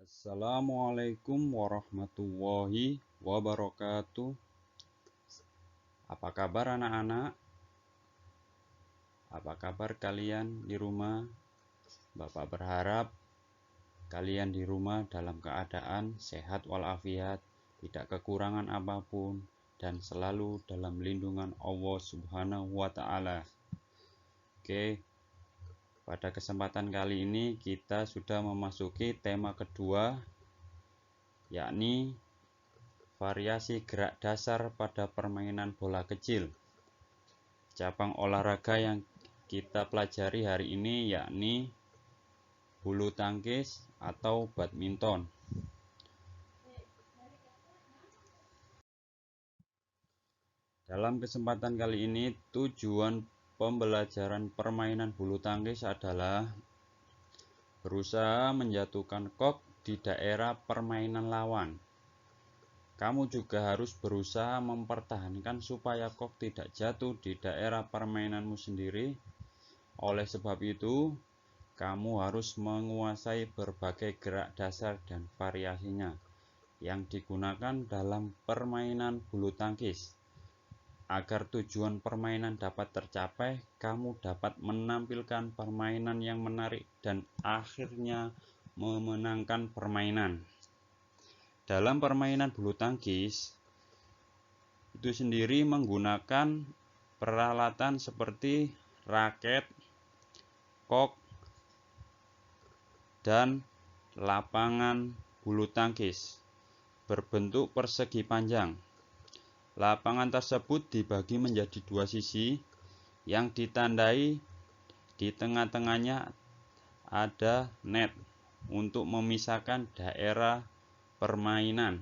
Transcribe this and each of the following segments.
Assalamualaikum warahmatullahi wabarakatuh. Apa kabar anak-anak? Apa kabar kalian di rumah? Bapak berharap kalian di rumah dalam keadaan sehat walafiat, tidak kekurangan apapun, dan selalu dalam lindungan Allah Subhanahu wa Ta'ala. Oke, pada kesempatan kali ini kita sudah memasuki tema kedua, yakni variasi gerak dasar pada permainan bola kecil. Cabang olahraga yang kita pelajari hari ini yakni bulu tangkis atau badminton. Dalam kesempatan kali ini, tujuan pembelajaran permainan bulu tangkis adalah berusaha menjatuhkan kok di daerah permainan lawan. Kamu juga harus berusaha mempertahankan supaya kok tidak jatuh di daerah permainanmu sendiri. Oleh sebab itu, kamu harus menguasai berbagai gerak dasar dan variasinya yang digunakan dalam permainan bulu tangkis. Agar tujuan permainan dapat tercapai, kamu dapat menampilkan permainan yang menarik dan akhirnya memenangkan permainan. Dalam permainan bulu tangkis itu sendiri menggunakan peralatan seperti raket, kok, dan lapangan bulu tangkis berbentuk persegi panjang. Lapangan tersebut dibagi menjadi dua sisi yang ditandai di tengah-tengahnya ada net untuk memisahkan daerah permainan.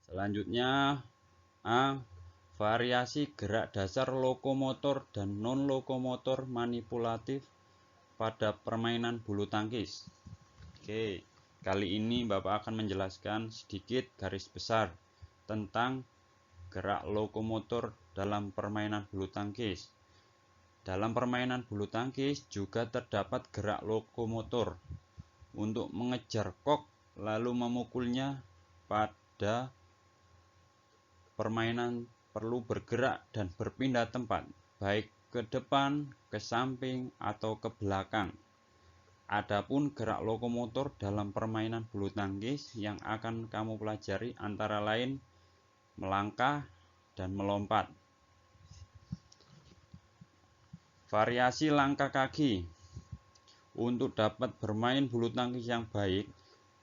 Selanjutnya, variasi gerak dasar lokomotor dan non-lokomotor manipulatif pada permainan bulu tangkis. Oke, kali ini Bapak akan menjelaskan sedikit garis besar tentang gerak lokomotor dalam permainan bulu tangkis. Dalam permainan bulu tangkis juga terdapat gerak lokomotor untuk mengejar kok lalu memukulnya. Pada permainan perlu bergerak dan berpindah tempat, baik ke depan, ke samping, atau ke belakang. Adapun gerak lokomotor dalam permainan bulu tangkis yang akan kamu pelajari antara lain melangkah dan melompat. Variasi langkah kaki. Untuk dapat bermain bulu tangkis yang baik,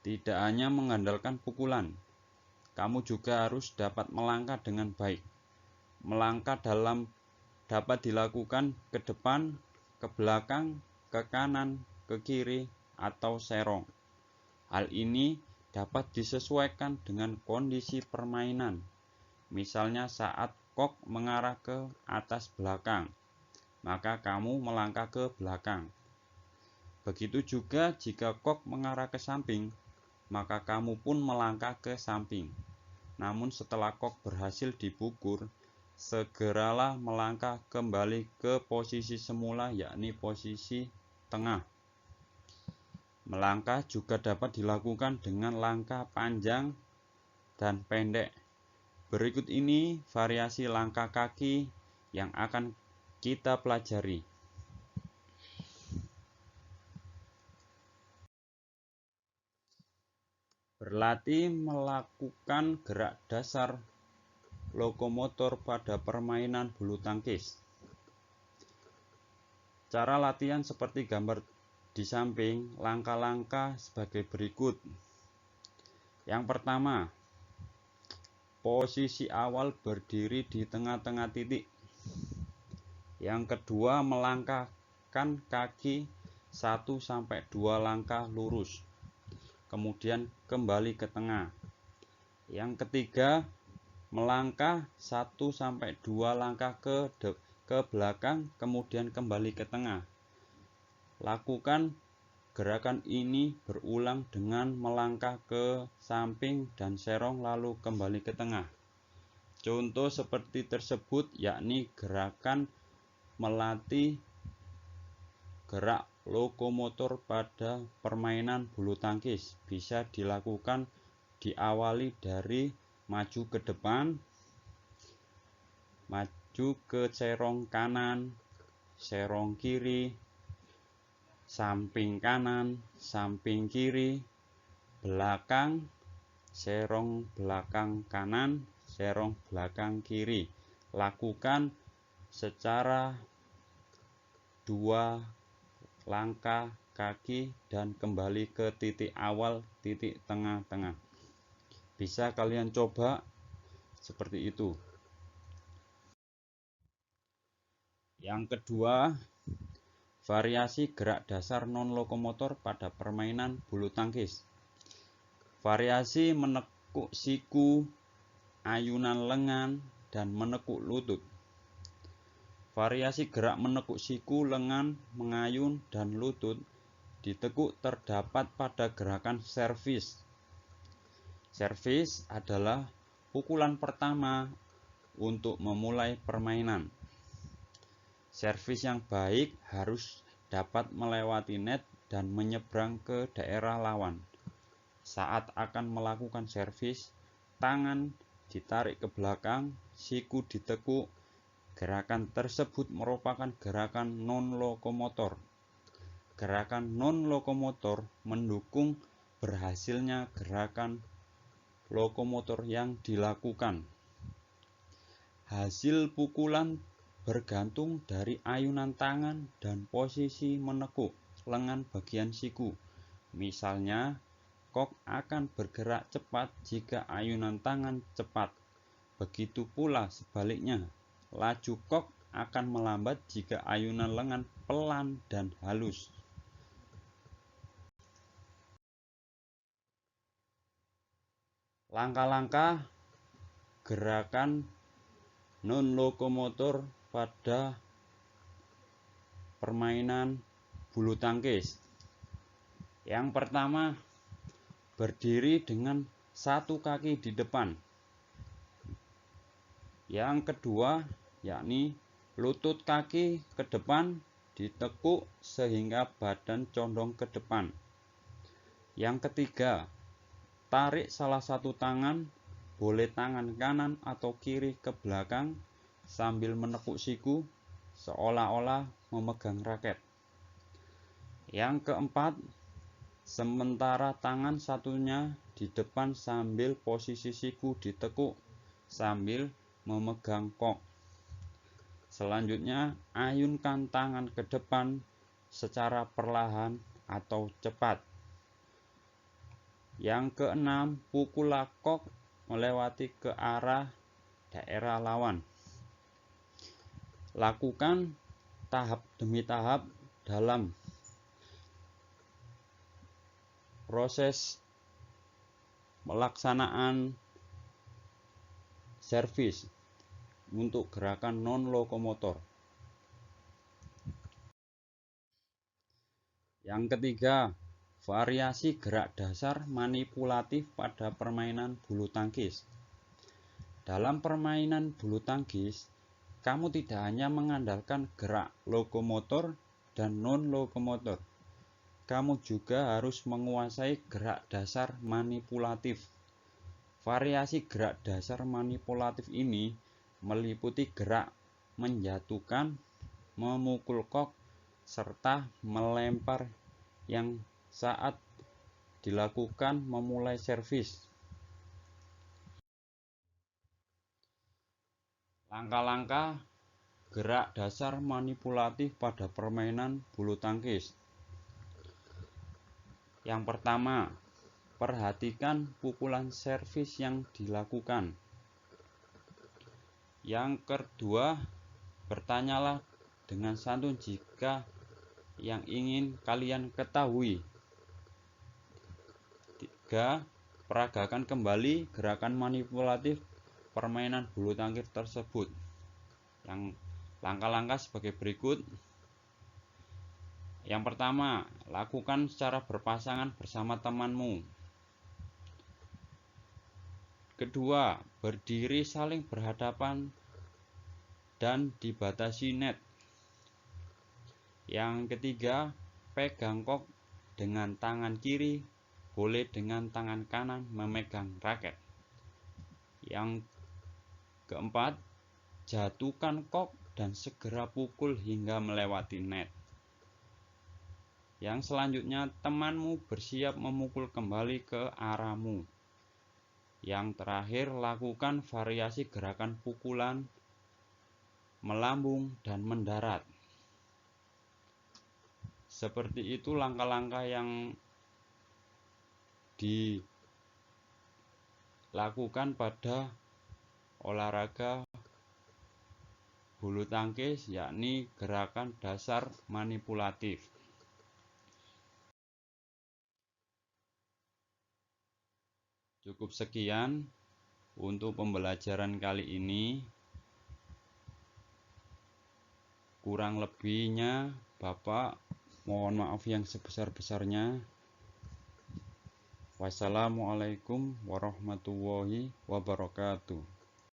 tidak hanya mengandalkan pukulan, kamu juga harus dapat melangkah dengan baik. Melangkah dapat dilakukan ke depan, ke belakang, ke kanan, ke kiri, atau serong. Hal ini dapat disesuaikan dengan kondisi permainan. Misalnya saat kok mengarah ke atas belakang, maka kamu melangkah ke belakang. Begitu juga jika kok mengarah ke samping, maka kamu pun melangkah ke samping. Namun setelah kok berhasil dipukul, segeralah melangkah kembali ke posisi semula, yakni posisi tengah. Melangkah juga dapat dilakukan dengan langkah panjang dan pendek. Berikut ini variasi langkah kaki yang akan kita pelajari. Berlatih melakukan gerak dasar lokomotor pada permainan bulu tangkis. Cara latihan seperti gambar di samping, langkah-langkah sebagai berikut. Yang pertama, posisi awal berdiri di tengah-tengah titik. Yang kedua, melangkahkan kaki 1-2 langkah lurus, kemudian kembali ke tengah. Yang ketiga, melangkah 1-2 langkah ke belakang, kemudian kembali ke tengah. Lakukan gerakan ini berulang dengan melangkah ke samping dan serong lalu kembali ke tengah. Contoh seperti tersebut yakni gerakan melatih gerak lokomotor pada permainan bulu tangkis bisa dilakukan diawali dari maju ke depan, maju ke serong kanan, serong kiri, samping kanan, samping kiri, belakang, serong belakang kanan, serong belakang kiri. Lakukan secara 2 langkah kaki dan kembali ke titik awal, titik tengah-tengah. Bisa kalian coba seperti itu. Yang kedua, variasi gerak dasar non-lokomotor pada permainan bulu tangkis. Variasi menekuk siku, ayunan lengan, dan menekuk lutut. Variasi gerak menekuk siku, lengan, mengayun, dan lutut ditekuk terdapat pada gerakan servis. Servis adalah pukulan pertama untuk memulai permainan. Servis yang baik harus dapat melewati net dan menyeberang ke daerah lawan. Saat akan melakukan servis, tangan ditarik ke belakang, siku ditekuk. Gerakan tersebut merupakan gerakan non-lokomotor. Gerakan non-lokomotor mendukung berhasilnya gerakan lokomotor yang dilakukan. Hasil pukulan bergantung dari ayunan tangan dan posisi menekuk lengan bagian siku. Misalnya, kok akan bergerak cepat jika ayunan tangan cepat. Begitu pula sebaliknya, laju kok akan melambat jika ayunan lengan pelan dan halus. Langkah-langkah gerakan non-lokomotor pada permainan bulu tangkis. Yang pertama, berdiri dengan satu kaki di depan. Yang kedua, yakni lutut kaki ke depan ditekuk sehingga badan condong ke depan. Yang ketiga, tarik salah satu tangan, boleh tangan kanan atau kiri ke belakang sambil menekuk siku seolah-olah memegang raket. Yang keempat, sementara tangan satunya di depan sambil posisi siku ditekuk sambil memegang kok. Selanjutnya, ayunkan tangan ke depan secara perlahan atau cepat. Yang keenam, pukul kok melewati ke arah daerah lawan. Lakukan tahap demi tahap dalam proses pelaksanaan servis untuk gerakan non-lokomotor. Yang ketiga, variasi gerak dasar manipulatif pada permainan bulu tangkis. Dalam permainan bulu tangkis, kamu tidak hanya mengandalkan gerak lokomotor dan non-lokomotor. Kamu juga harus menguasai gerak dasar manipulatif. Variasi gerak dasar manipulatif ini meliputi gerak menjatuhkan, memukul kok, serta melempar yang saat dilakukan memulai servis. Langkah-langkah gerak dasar manipulatif pada permainan bulu tangkis. Yang pertama, perhatikan pukulan servis yang dilakukan. Yang kedua, bertanyalah dengan santun jika yang ingin kalian ketahui. 3. Peragakan kembali gerakan manipulatif permainan bulu tangkis tersebut. Yang langkah-langkah sebagai berikut. Yang pertama, lakukan secara berpasangan bersama temanmu. Kedua, berdiri saling berhadapan dan dibatasi net. Yang ketiga, pegang kok dengan tangan kiri, boleh dengan tangan kanan memegang raket. Yang keempat, jatuhkan kok dan segera pukul hingga melewati net. Yang selanjutnya, temanmu bersiap memukul kembali ke arahmu. Yang terakhir, lakukan variasi gerakan pukulan, melambung, dan mendarat. Seperti itu langkah-langkah yang dilakukan pada olahraga bulu tangkis, yakni gerakan dasar manipulatif. Cukup sekian untuk pembelajaran kali ini. Kurang lebihnya Bapak mohon maaf yang sebesar-besarnya. Wassalamualaikum warahmatullahi wabarakatuh.